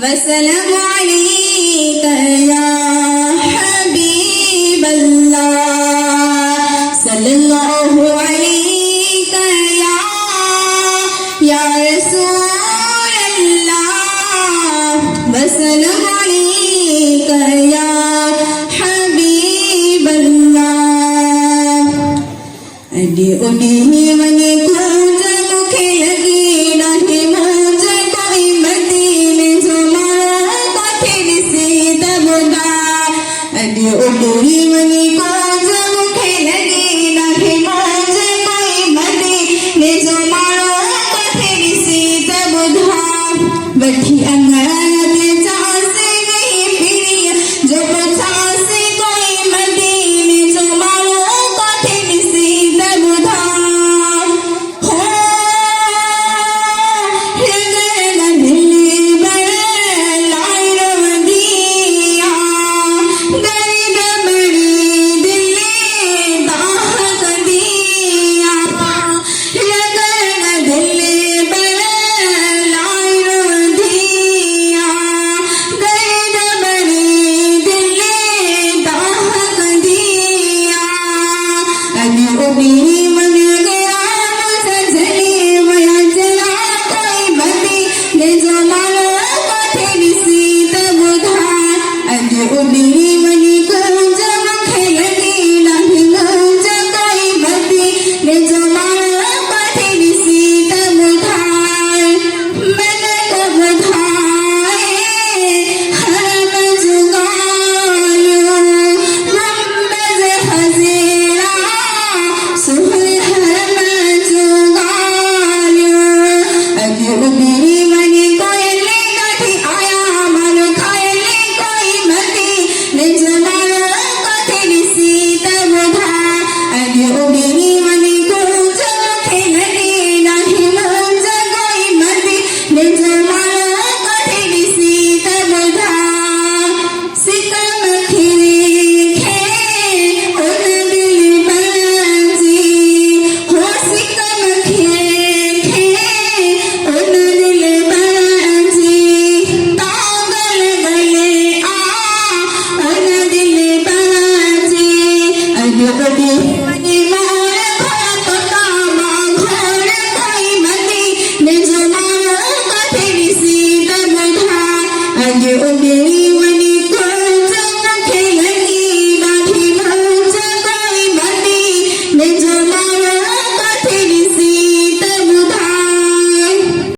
वसलम अलैका या हबीब अल्लाह सल्लल्लाहु अलैका या रसूल अल्लाह वसलम अलैका या हबीब अल्लाह अडी उडी मने कुंज मुखे लगी डाढी मौज कोई मदीने जो मारो काठे दिसे दबदा अडी उडी मने कुंज मुखे लगी डाढी मौज कोई मदीने जो मारो काठे दिसे दबदा वठी अंगते चासे गई फिरी जो पचासे कोई मदीने जो मारो काठे दिसे दबदा Okay.